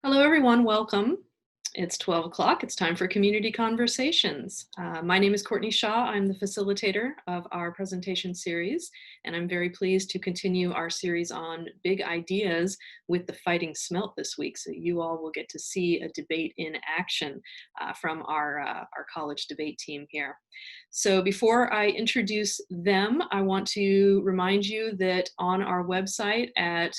Hello, everyone. Welcome. It's 12 o'clock. It's time for Community Conversations. My name is Courtney Shaw. I'm the facilitator of our presentation series, and I'm very pleased to continue our series on big ideas with the Fighting Smelt this week. So you all will get to see a debate in action from our college debate team here. So before I introduce them, I want to remind you that on our website at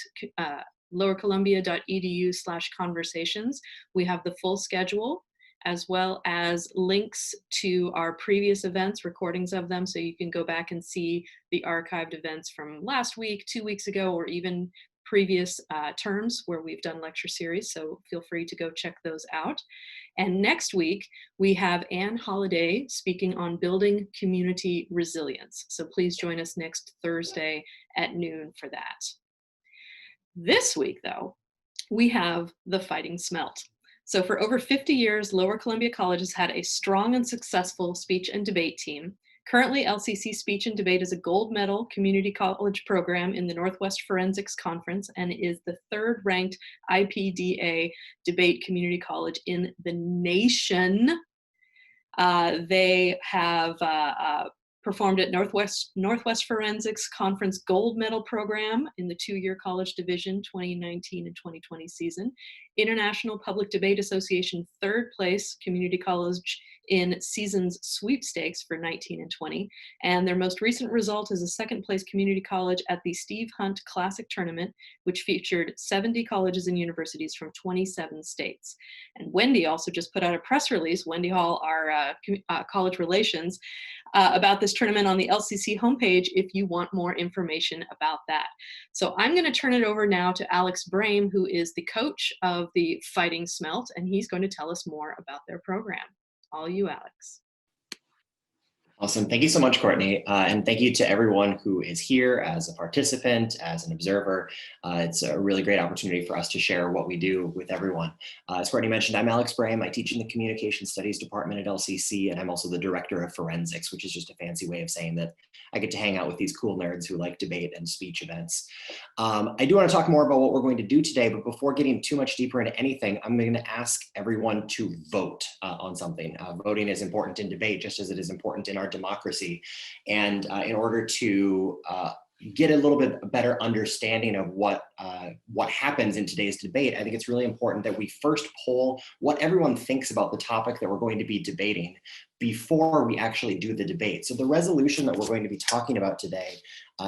lowercolumbia.edu/conversations. We have the full schedule as well as links to our previous events, recordings of them, so you can go back and see the archived events from last week, 2 weeks ago, or even previous terms where we've done lecture series, so feel free to go check those out. And next week, we have Anne Holliday speaking on building community resilience. So please join us next Thursday at noon for that. This week, though, we have the Fighting Smelt. So for over 50 years, Lower Columbia College has had a strong and successful speech and debate team. Currently, LCC Speech and Debate is a gold medal community college program in the Northwest Forensics Conference and is the third-ranked IPDA debate community college in the nation. They have performed at Northwest Forensics Conference Gold Medal Program in the 2-year college division 2019 and 2020 season, International Public Debate Association third place community college in seasons sweepstakes for 19 and 20, and their most recent result is a second place community college at the Steve Hunt Classic Tournament, which featured 70 colleges and universities from 27 states. And Wendy also just put out a press release, Wendy Hall, our college relations, about this tournament on the LCC homepage if you want more information about that. So I'm going to turn it over now to Alex Brehm, who is the coach of the Fighting Smelt, and he's going to tell us more about their program. All you, Alex. Awesome. Thank you so much, Courtney. And thank you to everyone who is here as a participant, as an observer. It's a really great opportunity for us to share what we do with everyone. As Courtney mentioned, I'm Alex Brehm. I teach in the Communication Studies Department at LCC, and I'm also the Director of Forensics, which is just a fancy way of saying that I get to hang out with these cool nerds who like debate and speech events. I do want to talk more about what we're going to do today, but before getting too much deeper into anything, I'm going to ask everyone to vote on something. Voting is important in debate, just as it is important in our democracy. And in order to get a little bit better understanding of what happens in today's debate, I think it's really important that we first poll what everyone thinks about the topic that we're going to be debating before we actually do the debate. So the resolution that we're going to be talking about today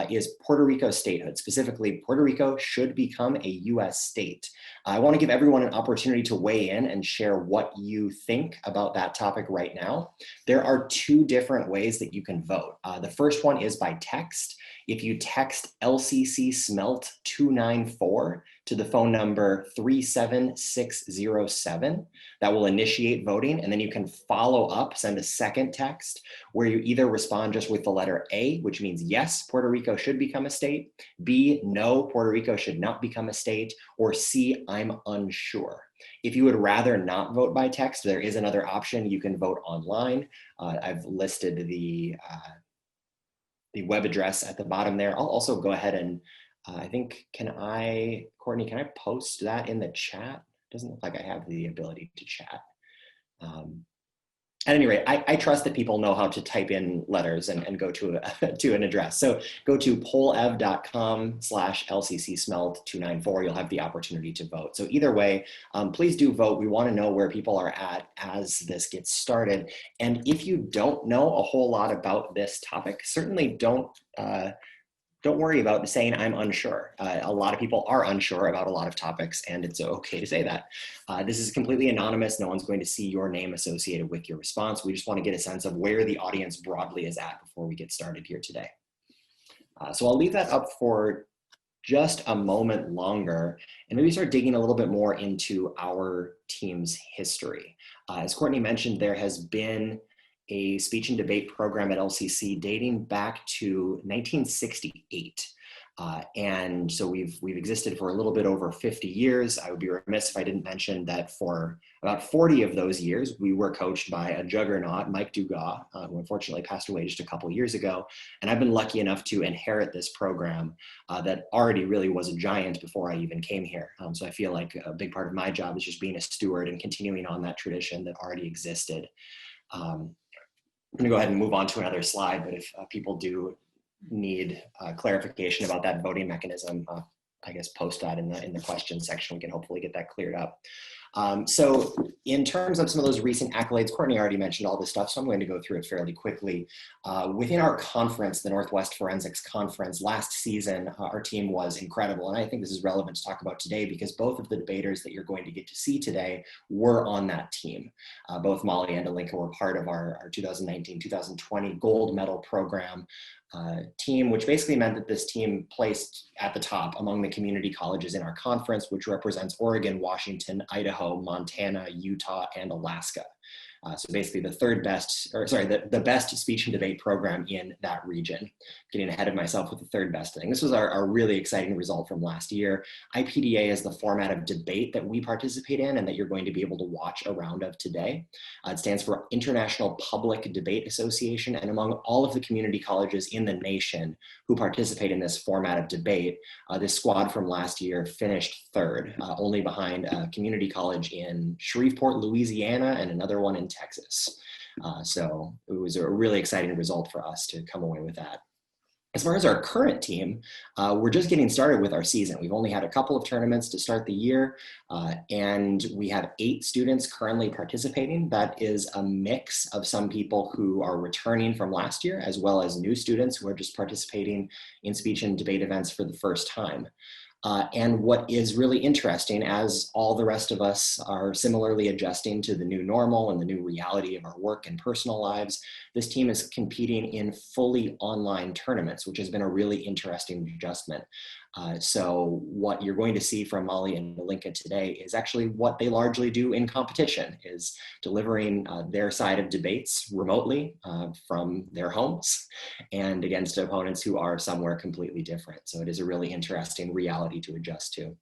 is Puerto Rico statehood. Specifically, Puerto Rico should become a US state. I want to give everyone an opportunity to weigh in and share what you think about that topic right now. There are 2 different ways that you can vote. The first one is by text. If you text LCC Smelt 294 to the phone number 37607, that will initiate voting, and then you can follow up, send a second text where you either respond just with the letter A, which means yes, Puerto Rico should become a state, B, no, Puerto Rico should not become a state, or C, I'm unsure. If you would rather not vote by text, there is another option. You can vote online. I've listed the web address at the bottom there. I'll also go ahead and I think, Courtney, can I post that in the chat? Doesn't look like I have the ability to chat. At any rate, I trust that people know how to type in letters and go to an address. So go to pollev.com/LCC-Smelt294. You'll have the opportunity to vote. So either way, please do vote. We want to know where people are at as this gets started. And if you don't know a whole lot about this topic, certainly don't worry about saying I'm unsure. A lot of people are unsure about a lot of topics, and it's okay to say that. This is completely anonymous. No one's going to see your name associated with your response. We just want to get a sense of where the audience broadly is at before we get started here today. So I'll leave that up for just a moment longer and maybe start digging a little bit more into our team's history. As Courtney mentioned, there has been a speech and debate program at LCC dating back to 1968. And so we've existed for a little bit over 50 years. I would be remiss if I didn't mention that for about 40 of those years, we were coached by a juggernaut, Mike Dugas, who unfortunately passed away just a couple of years ago. And I've been lucky enough to inherit this program that already really was a giant before I even came here. So I feel like a big part of my job is just being a steward and continuing on that tradition that already existed. I'm gonna go ahead and move on to another slide, but if people do need clarification about that voting mechanism, I guess post that in the question section. We can hopefully get that cleared up. So in terms of some of those recent accolades, Courtney already mentioned all this stuff, so I'm going to go through it fairly quickly. Within our conference, the Northwest Forensics Conference, last season, our team was incredible. And I think this is relevant to talk about today because both of the debaters that you're going to get to see today were on that team. Both Molly and Alinka were part of our 2019-2020 gold medal program team, which basically meant that this team placed at the top among the community colleges in our conference, which represents Oregon, Washington, Idaho, Montana, Utah, and Alaska. So basically the best speech and debate program in that region. Getting ahead of myself with the third best thing. This was our really exciting result from last year. IPDA is the format of debate that we participate in and that you're going to be able to watch a round of today. It stands for International Public Debate Association, and among all of the community colleges in the nation who participate in this format of debate, this squad from last year finished third, only behind a community college in Shreveport, Louisiana, and another one in Texas. So it was a really exciting result for us to come away with that. As far as our current team, we're just getting started with our season. We've only had a couple of tournaments to start the year, and we have 8 students currently participating. That is a mix of some people who are returning from last year, as well as new students who are just participating in speech and debate events for the first time. And what is really interesting, as all the rest of us are similarly adjusting to the new normal and the new reality of our work and personal lives, this team is competing in fully online tournaments, which has been a really interesting adjustment. So what you're going to see from Molly and Alinka today is actually what they largely do in competition, is delivering their side of debates remotely from their homes and against opponents who are somewhere completely different. So it is a really interesting reality to adjust to.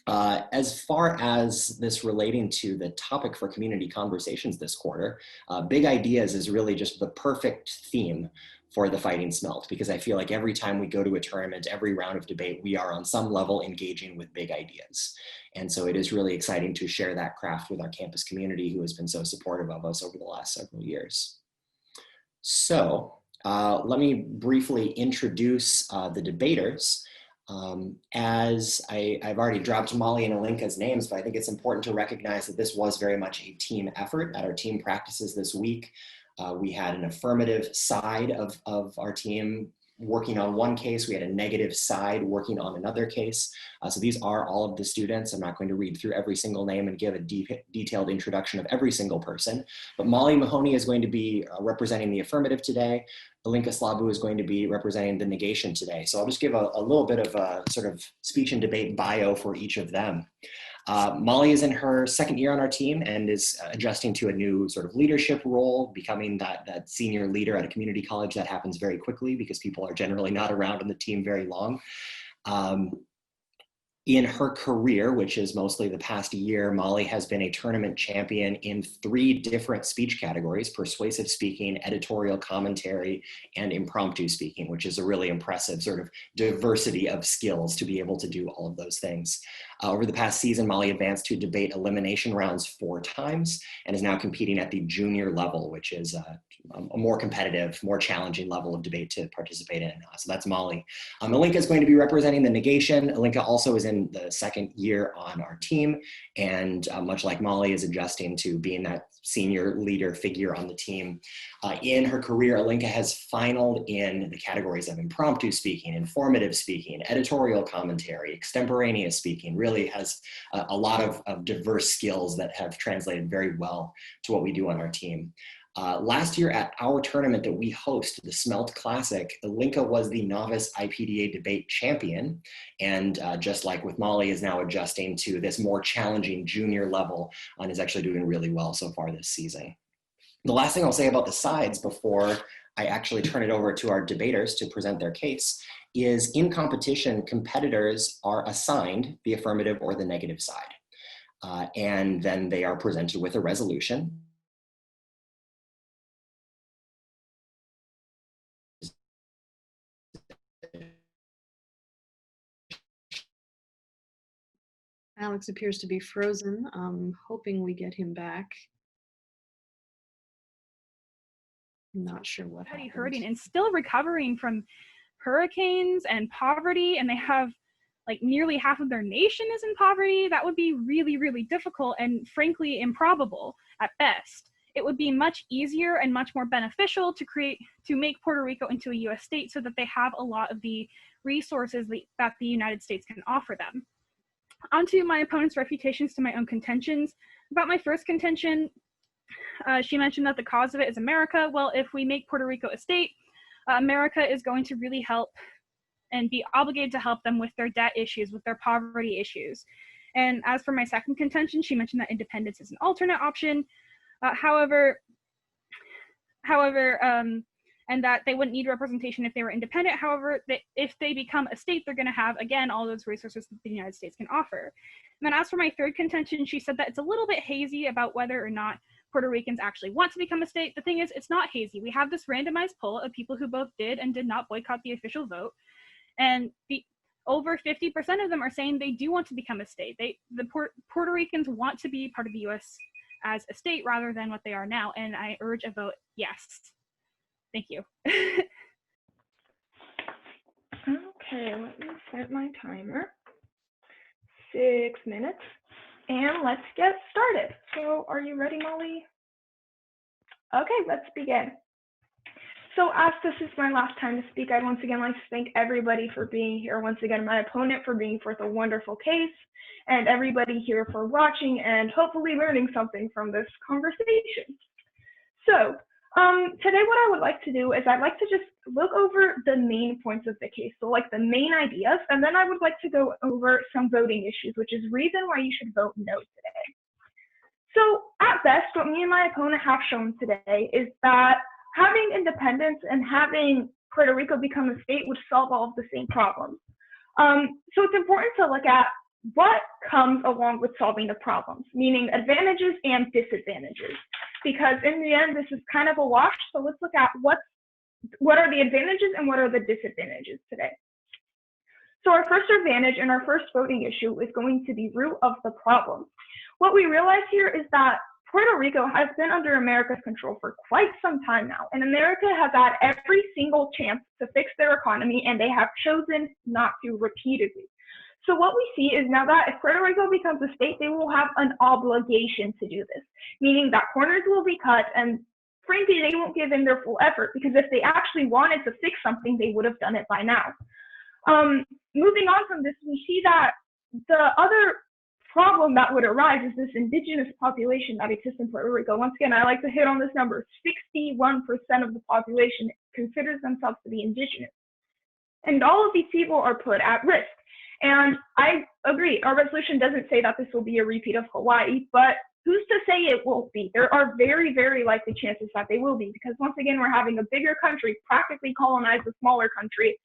As far as this relating to the topic for community conversations this quarter, Big Ideas is really just the perfect theme for the Fighting Smelt, because I feel like every time we go to a tournament, every round of debate, we are on some level engaging with big ideas. And so it is really exciting to share that craft with our campus community who has been so supportive of us over the last several years. So let me briefly introduce the debaters. As I've already dropped Molly and Alinka's names, but I think it's important to recognize that this was very much a team effort. At our team practices this week, we had an affirmative side of our team working on one case. We had a negative side working on another case. So these are all of the students. I'm not going to read through every single name and give a detailed introduction of every single person, but Molly Mahoney is going to be representing the affirmative today. Alinka Slabu is going to be representing the negation today. So I'll just give a little bit of a sort of speech and debate bio for each of them. Molly is in her second year on our team and is adjusting to a new sort of leadership role, becoming that senior leader at a community college. That happens very quickly because people are generally not around on the team very long. In her career, which is mostly the past year, Molly has been a tournament champion in 3 different speech categories: persuasive speaking, editorial commentary, and impromptu speaking, which is a really impressive sort of diversity of skills to be able to do all of those things. Over the past season, Molly advanced to debate elimination rounds 4 times and is now competing at the junior level, which is a more competitive, more challenging level of debate to participate in. So that's Molly. Alinka is going to be representing the negation. Alinka also is in the second year on our team, and much like Molly, is adjusting to being that senior leader figure on the team. In her career, Alinka has finaled in the categories of impromptu speaking, informative speaking, editorial commentary, extemporaneous speaking. Really has a lot of diverse skills that have translated very well to what we do on our team. Last year at our tournament that we host, the Smelt Classic, Alinka was the novice IPDA debate champion, and just like with Molly, is now adjusting to this more challenging junior level and is actually doing really well so far this season. The last thing I'll say about the sides before I actually turn it over to our debaters to present their case, is in competition, competitors are assigned the affirmative or the negative side. And then they are presented with a resolution. Alex appears to be frozen. I'm hoping we get him back. I'm not sure what happened. Hurting and still recovering from hurricanes and poverty, and they have like nearly half of their nation is in poverty. That would be really, really difficult and frankly improbable at best. It would be much easier and much more beneficial to make Puerto Rico into a US state so that they have a lot of the resources that the United States can offer them. Onto my opponent's refutations to my own contentions. About my first contention, she mentioned that the cause of it is America. Well, if we make Puerto Rico a state, America is going to really help and be obligated to help them with their debt issues, with their poverty issues. And as for my second contention, she mentioned that independence is an alternate option. And that they wouldn't need representation if they were independent. However, if they become a state, they're going to have, again, all those resources that the United States can offer. And then as for my third contention, she said that it's a little bit hazy about whether or not Puerto Ricans actually want to become a state. The thing is, it's not hazy. We have this randomized poll of people who both did and did not boycott the official vote. And over 50% of them are saying they do want to become a state. Puerto Ricans want to be part of the U.S. as a state rather than what they are now. And I urge a vote yes. Thank you. Okay, let me set my timer. 6 minutes. And let's get started. So are you ready, Molly? Okay, let's begin. So as this is my last time to speak, I'd once again like to thank everybody for being here. Once again, my opponent for bringing forth a wonderful case, and everybody here for watching and hopefully learning something from this conversation. So today what I would like to do is I'd like to just look over the main points of the case, so like the main ideas, and then I would like to go over some voting issues, which is reason why you should vote no today. So at best, what me and my opponent have shown today is that having independence and having Puerto Rico become a state would solve all of the same problems. So it's important to look at what comes along with solving the problems, meaning advantages and disadvantages, because in the end, this is kind of a wash. So let's look at what are the advantages and what are the disadvantages today. So our first advantage and our first voting issue is going to be root of the problem. What we realize here is that Puerto Rico has been under America's control for quite some time now, and America has had every single chance to fix their economy, and they have chosen not to repeatedly. So what we see is now that if Puerto Rico becomes a state, they will have an obligation to do this, meaning that corners will be cut, and frankly, they won't give in their full effort, because if they actually wanted to fix something, they would have done it by now. Moving on from this, we see that the other problem that would arise is this indigenous population that exists in Puerto Rico. Once again, I like to hit on this number. 61% of the population considers themselves to be indigenous. And all of these people are put at risk. And I agree, our resolution doesn't say that this will be a repeat of Hawaii, but who's to say it won't be? There are very, very likely chances that they will be, because once again, we're having a bigger country practically colonize a smaller country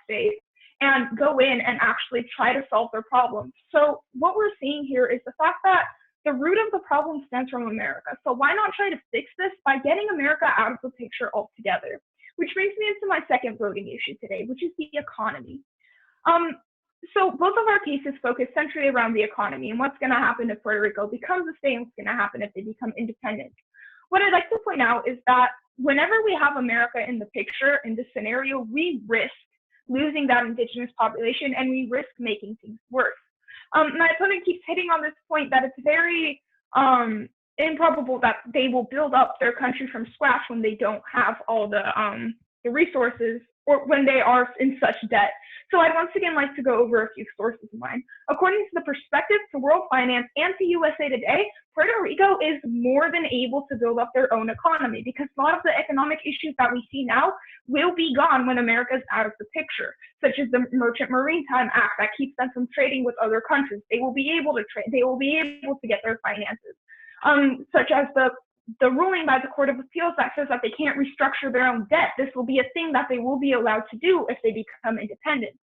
state, and go in and actually try to solve their problems. So what we're seeing here is the fact that the root of the problem stems from America. So why not try to fix this by getting America out of the picture altogether? Which brings me into my second voting issue today, which is the economy. So both of our cases focus centrally around the economy and what's going to happen if Puerto Rico becomes a state and what's going to happen if they become independent. What I'd like to point out is that whenever we have America in the picture in this scenario, we risk losing that indigenous population and we risk making things worse. My opponent keeps hitting on this point that it's very improbable that they will build up their country from scratch when they don't have all the resources or when they are in such debt. So I'd once again like to go over a few sources of mine. According to the perspective to World Finance and to USA Today, Puerto Rico is more than able to build up their own economy, because a lot of the economic issues that we see now will be gone when America's out of the picture, such as the Merchant Maritime Act that keeps them from trading with other countries. They will be able to trade. They will be able to get their finances, such as the the ruling by the Court of Appeals that says that they can't restructure their own debt. This will be a thing that they will be allowed to do if they become independent.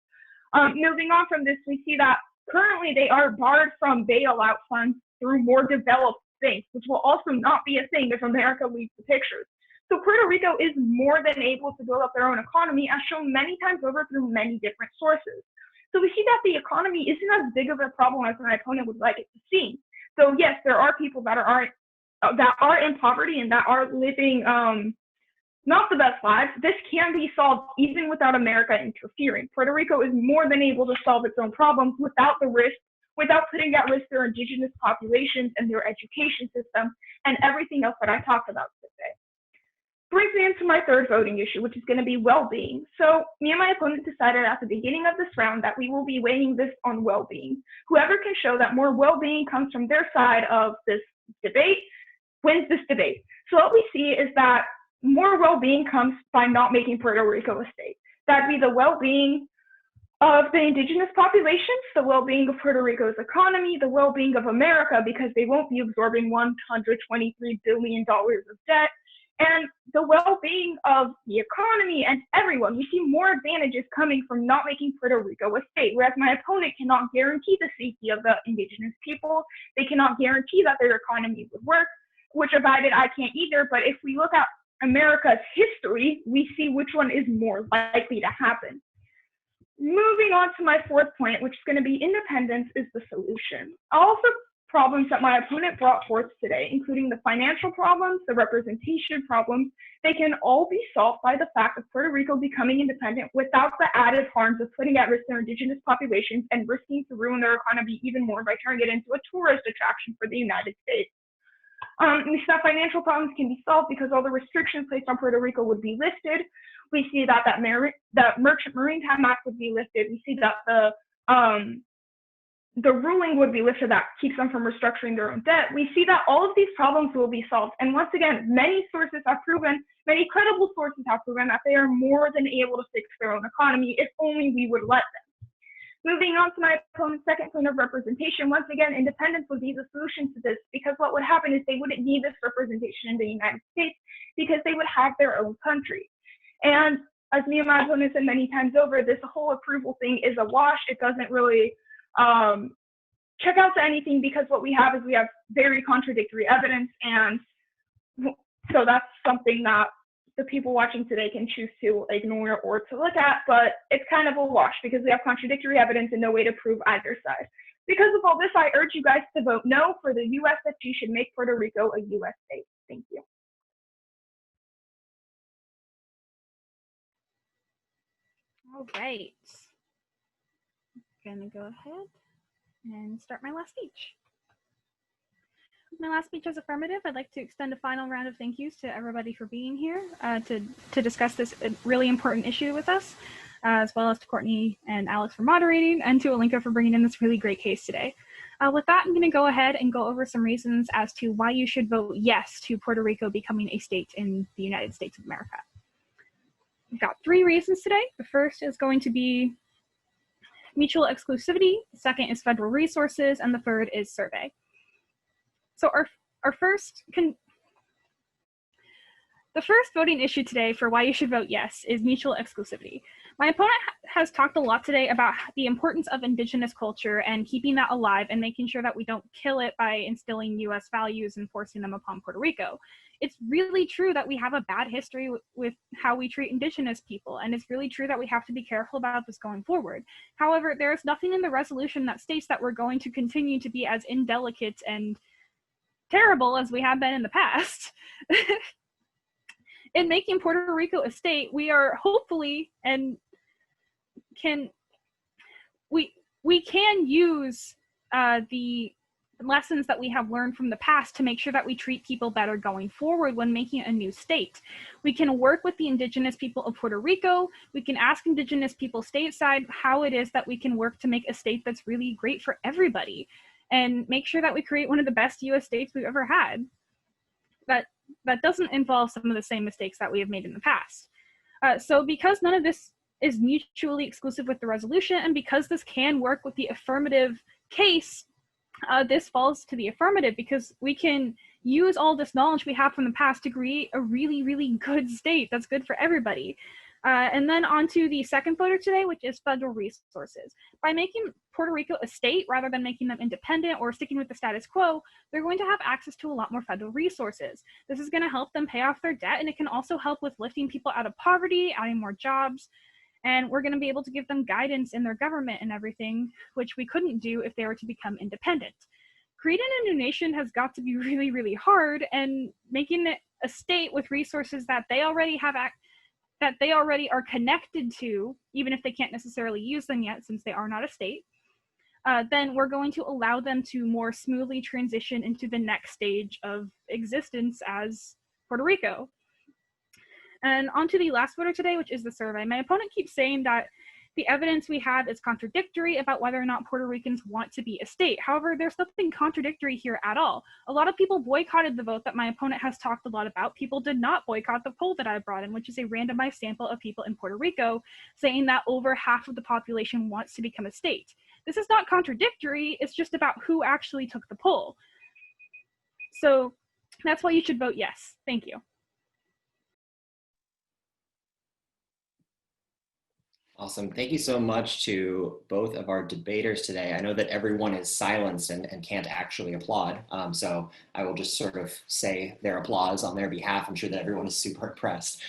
Moving on from this, we see that currently they are barred from bailout funds through more developed things, which will also not be a thing if America leaves the picture. So Puerto Rico is more than able to build up their own economy, as shown many times over through many different sources. So we see that the economy isn't as big of a problem as my opponent would like it to seem. So yes, there are people that are in poverty and that are living not the best lives. This can be solved even without America interfering. Puerto Rico is more than able to solve its own problems without the risk, without putting at risk their indigenous populations and their education system and everything else that I talked about today. Brings me into my third voting issue, which is going to be well-being. So me and my opponent decided at the beginning of this round that we will be weighing this on well-being. Whoever can show that more well-being comes from their side of this debate wins this debate. So what we see is that more well-being comes by not making Puerto Rico a state. That'd be the well-being of the indigenous populations, the well-being of Puerto Rico's economy, the well-being of America, because they won't be absorbing $123 billion of debt, and the well-being of the economy and everyone. We see more advantages coming from not making Puerto Rico a state, whereas my opponent cannot guarantee the safety of the indigenous people. They cannot guarantee that their economy would work, which divided I can't either. But if we look at America's history, we see which one is more likely to happen. Moving on to my fourth point, which is going to be independence is the solution. Also, problems that my opponent brought forth today, including the financial problems, the representation problems, they can all be solved by the fact of Puerto Rico becoming independent without the added harms of putting at risk their indigenous populations and risking to ruin their economy even more by turning it into a tourist attraction for the United States. We see that financial problems can be solved because all the restrictions placed on Puerto Rico would be lifted. We see that the Merchant Maritime Act would be lifted. We see that the ruling would be lifted that keeps them from restructuring their own debt. We see that all of these problems will be solved. And once again, many credible sources have proven that they are more than able to fix their own economy if only we would let them. Moving on to my opponent's second point of representation, once again, independence would be the solution to this, because what would happen is they wouldn't need this representation in the United States because they would have their own country. And as me and my opponent said many times over, this whole approval thing is a wash. It doesn't really check out to anything, because what we have is we have very contradictory evidence. And so that's something that the people watching today can choose to ignore or to look at, but it's kind of a wash because we have contradictory evidence and no way to prove either side. Because of all this, I urge you guys to vote no for the USFG should make Puerto Rico a U.S. state. Thank you. All right. I'm gonna go ahead and start my last speech. My last speech is affirmative. I'd like to extend a final round of thank yous to everybody for being here to discuss this really important issue with us, as well as to Courtney and Alex for moderating, and to Alinka for bringing in this really great case today. With that, I'm going to go ahead and go over some reasons as to why you should vote yes to Puerto Rico becoming a state in the United States of America. We've got 3 reasons today. The first is going to be mutual exclusivity, the second is federal resources, and the third is survey. So the first voting issue today for why you should vote yes is mutual exclusivity. My opponent has talked a lot today about the importance of indigenous culture and keeping that alive and making sure that we don't kill it by instilling US values and forcing them upon Puerto Rico. It's really true that we have a bad history with how we treat indigenous people, and it's really true that we have to be careful about this going forward. However, there is nothing in the resolution that states that we're going to continue to be as indelicate and terrible as we have been in the past. In making Puerto Rico a state, we are hopefully and we can use the lessons that we have learned from the past to make sure that we treat people better going forward when making a new state. We can work with the indigenous people of Puerto Rico. We can ask indigenous people stateside how it is that we can work to make a state that's really great for everybody, and make sure that we create one of the best US states we've ever had. That doesn't involve some of the same mistakes that we have made in the past. So because none of this is mutually exclusive with the resolution, and because this can work with the affirmative case, this falls to the affirmative, because we can use all this knowledge we have from the past to create a really, really good state that's good for everybody. And then on to the second voter today, which is federal resources. By making Puerto Rico a state rather than making them independent or sticking with the status quo, they're going to have access to a lot more federal resources. This is going to help them pay off their debt, and it can also help with lifting people out of poverty, adding more jobs, and we're going to be able to give them guidance in their government and everything, which we couldn't do if they were to become independent. Creating a new nation has got to be really, really hard, and making it a state with resources that they already have that they already are connected to, even if they can't necessarily use them yet since they are not a state, then we're going to allow them to more smoothly transition into the next stage of existence as Puerto Rico. And on to the last voter today, which is the survey. My opponent keeps saying that the evidence we have is contradictory about whether or not Puerto Ricans want to be a state. However, there's nothing contradictory here at all. A lot of people boycotted the vote that my opponent has talked a lot about. People did not boycott the poll that I brought in, which is a randomized sample of people in Puerto Rico, saying that over half of the population wants to become a state. This is not contradictory, it's just about who actually took the poll. So that's why you should vote yes. Thank you. Awesome. Thank you so much to both of our debaters today. I know that everyone is silenced and can't actually applaud. So I will just sort of say their applause on their behalf. I'm sure that everyone is super impressed.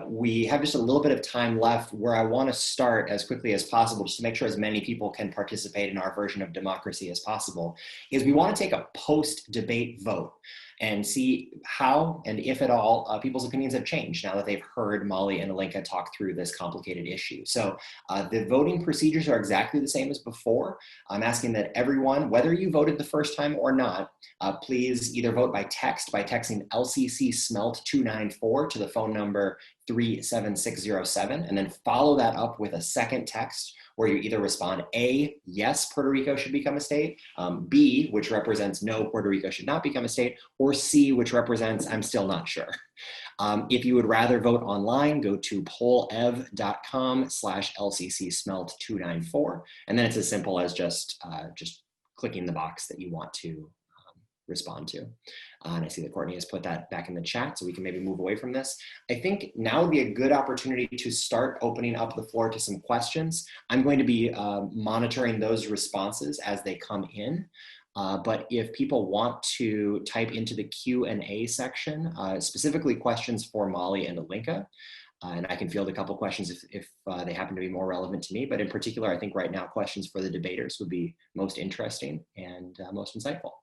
We have just a little bit of time left where I want to start as quickly as possible, just to make sure as many people can participate in our version of democracy as possible, is we want to take a post-debate vote and see how and if at all people's opinions have changed now that they've heard Molly and Alinka talk through this complicated issue. So the voting procedures are exactly the same as before. I'm asking that everyone, whether you voted the first time or not, please either vote by text by texting LCC Smelt 294 to the phone number 37607, and then follow that up with a second text where you either respond A, yes, Puerto Rico should become a state, B, which represents no, Puerto Rico should not become a state, or C, which represents I'm still not sure. If you would rather vote online, go to pollev.com/LCC Smelt 294, and then it's as simple as just clicking the box that you want to respond to. And I see that Courtney has put that back in the chat, so we can maybe move away from this. I think now would be a good opportunity to start opening up the floor to some questions. I'm going to be monitoring those responses as they come in. But if people want to type into the Q&A section, specifically questions for Molly and Alinka, and I can field a couple questions if they happen to be more relevant to me, but in particular, I think right now questions for the debaters would be most interesting and most insightful.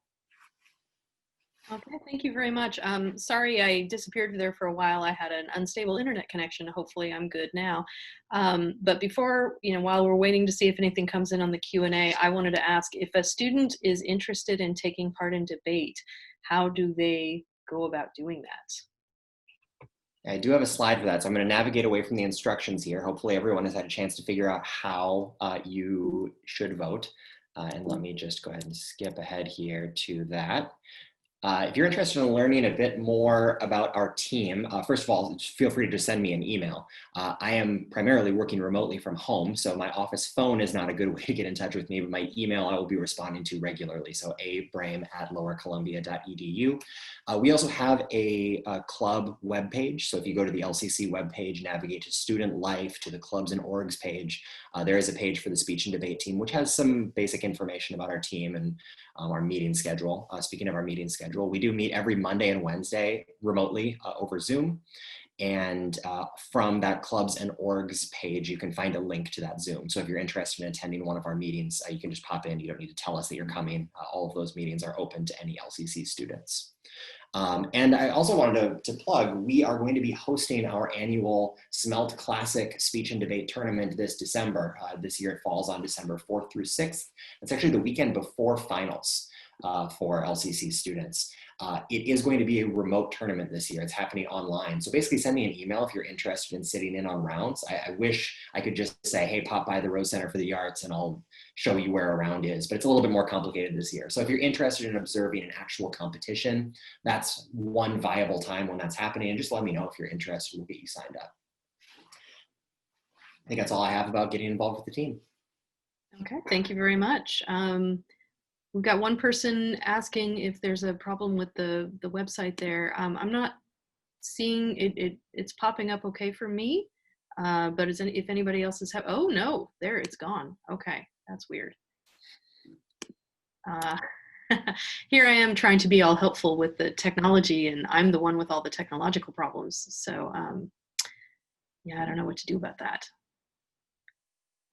Okay, thank you very much. Sorry I disappeared there for a while. I had an unstable internet connection. Hopefully I'm good now. But before, while we're waiting to see if anything comes in on the Q&A, I wanted to ask if a student is interested in taking part in debate, how do they go about doing that? I do have a slide for that, so I'm going to navigate away from the instructions here. Hopefully everyone has had a chance to figure out how you should vote. And let me just go ahead and skip ahead here to that. If you're interested in learning a bit more about our team, first of all, feel free to just send me an email. I am primarily working remotely from home, so my office phone is not a good way to get in touch with me, but my email I will be responding to regularly, so abrehm@lowercolumbia.edu. We also have a club webpage, so if you go to the LCC webpage, navigate to student life, to the clubs and orgs page, there is a page for the speech and debate team, which has some basic information about our team and our meeting schedule. Speaking of our meeting schedule, we do meet every Monday and Wednesday remotely over Zoom. And from that clubs and orgs page, you can find a link to that Zoom. So if you're interested in attending one of our meetings, you can just pop in. You don't need to tell us that you're coming. All of those meetings are open to any LCC students. And I also wanted to plug, we are going to be hosting our annual Smelt Classic Speech and Debate Tournament this December. This year it falls on December 4th through 6th. It's actually the weekend before finals for LCC students. It is going to be a remote tournament this year. It's happening online. So basically send me an email if you're interested in sitting in on rounds. I wish I could just say, hey, pop by the Rose Center for the Arts and I'll show you where a round is, but it's a little bit more complicated this year. So if you're interested in observing an actual competition, that's one viable time when that's happening. And just let me know if you're interested. We'll get you signed up. I think that's all I have about getting involved with the team. Okay, thank you very much. We've got one person asking if there's a problem with the website there. I'm not seeing it. It's popping up okay for me, but if anybody else is oh no, there it's gone. Okay, that's weird. Here I am trying to be all helpful with the technology, and I'm the one with all the technological problems. So yeah, I don't know what to do about that.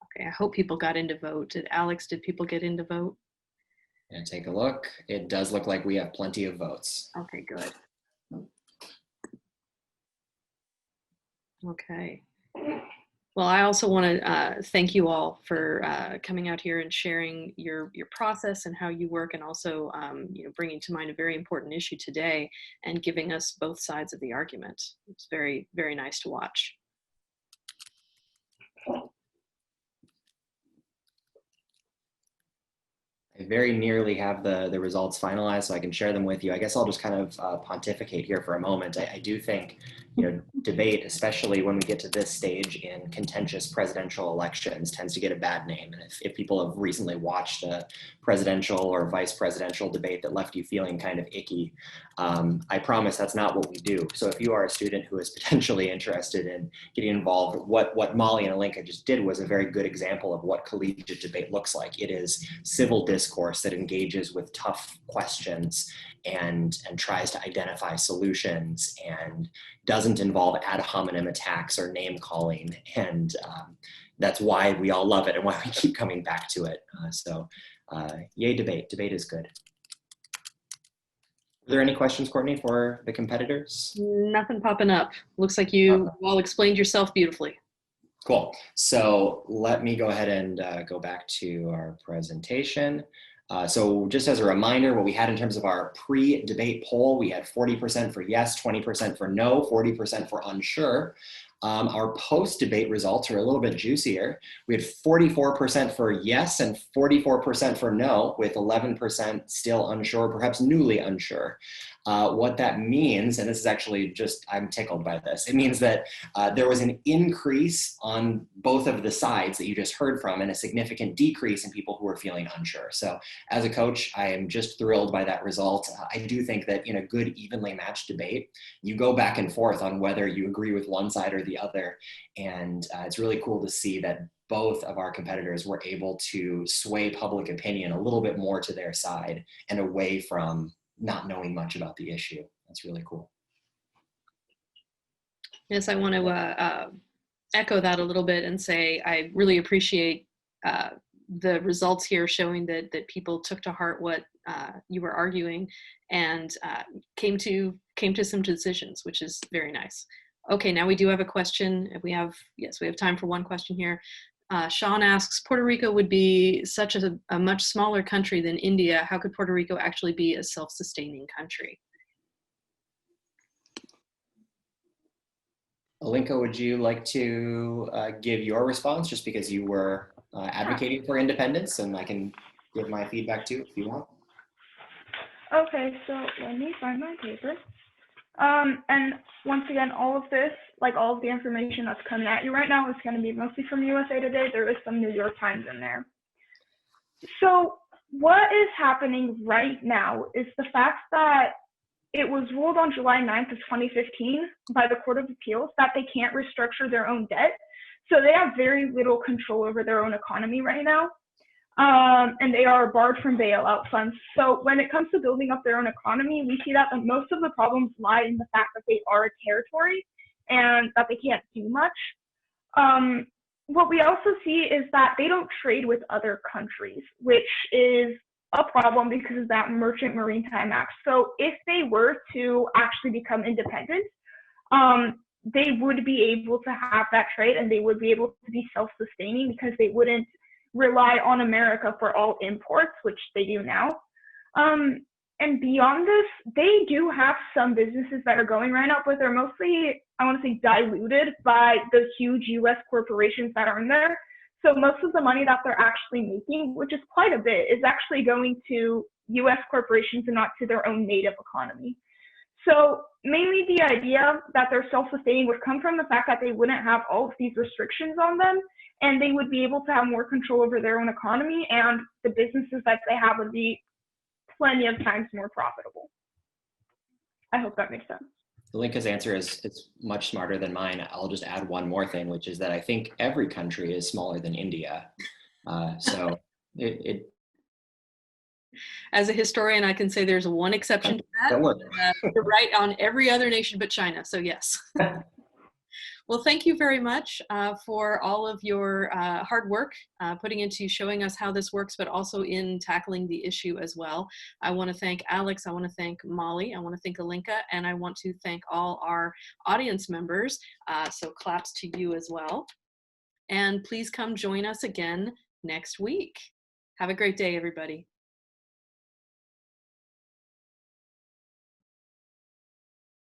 Okay, I hope people got in to vote. Alex, did people get in to vote? And take a look. It does look like we have plenty of votes. Okay, good. Okay. Well, I also want to thank you all for coming out here and sharing your process and how you work, and also bringing to mind a very important issue today and giving us both sides of the argument. It's very, very nice to watch. I very nearly have the results finalized, so I can share them with you. I guess I'll just kind of pontificate here for a moment. I do think, debate, especially when we get to this stage in contentious presidential elections, tends to get a bad name. And if people have recently watched a presidential or vice presidential debate that left you feeling kind of icky, I promise that's not what we do. So if you are a student who is potentially interested in getting involved, what Molly and Alinka just did was a very good example of what collegiate debate looks like. It is civil discourse that engages with tough questions and tries to identify solutions and doesn't involve ad hominem attacks or name calling. And that's why we all love it and why we keep coming back to it. Yay, debate. Debate is good. Are there any questions, Courtney, for the competitors? Nothing popping up. Looks like you all explained yourself beautifully. Cool. So let me go ahead and go back to our presentation. So just as a reminder, what we had in terms of our pre-debate poll, we had 40% for yes, 20% for no, 40% for unsure. Our post-debate results are a little bit juicier. We had 44% for yes and 44% for no, with 11% still unsure, perhaps newly unsure. What that means, and this is actually just, I'm tickled by this, it means that there was an increase on both of the sides that you just heard from and a significant decrease in people who were feeling unsure. So as a coach, I am just thrilled by that result. I do think that in a good evenly matched debate, you go back and forth on whether you agree with one side or the other. And it's really cool to see that both of our competitors were able to sway public opinion a little bit more to their side and away from not knowing much about the issue. That's really cool. Yes, I want to echo that a little bit and say I really appreciate the results here showing that people took to heart what you were arguing and came to some decisions, which is very nice. Okay, now we do have a question. We have time for one question here. Sean asks, Puerto Rico would be such a much smaller country than India. How could Puerto Rico actually be a self-sustaining country? Alinka, would you like to give your response, just because you were advocating for independence, and I can give my feedback too if you want. Okay, so let me find my paper. And once again, all of this, like all of the information that's coming at you right now, is going to be mostly from USA Today. There is some New York Times in there. So what is happening right now is the fact that it was ruled on July 9th of 2015 by the Court of Appeals that they can't restructure their own debt. So they have very little control over their own economy right now. And they are barred from bailout funds. So when it comes to building up their own economy, we see that most of the problems lie in the fact that they are a territory and that they can't do much. What we also see is that they don't trade with other countries, which is a problem because of that Merchant Maritime Act. So if they were to actually become independent, they would be able to have that trade and they would be able to be self-sustaining because they wouldn't rely on America for all imports, which they do now. And beyond this, they do have some businesses that are going right now, but they're mostly, I want to say, diluted by the huge US corporations that are in there. So most of the money that they're actually making, which is quite a bit, is actually going to US corporations and not to their own native economy. So mainly the idea that they're self-sustaining would come from the fact that they wouldn't have all of these restrictions on them, and they would be able to have more control over their own economy, and the businesses that they have would be plenty of times more profitable. I hope that makes sense. Linka's answer is much smarter than mine. I'll just add one more thing, which is that I think every country is smaller than India. So it As a historian, I can say there's one exception to that. don't work. You're right on every other nation but China, so yes. Well, thank you very much for all of your hard work putting into showing us how this works, but also in tackling the issue as well. I want to thank Alex, I want to thank Molly, I want to thank Alinka, and I want to thank all our audience members. So claps to you as well. And please come join us again next week. Have a great day, everybody.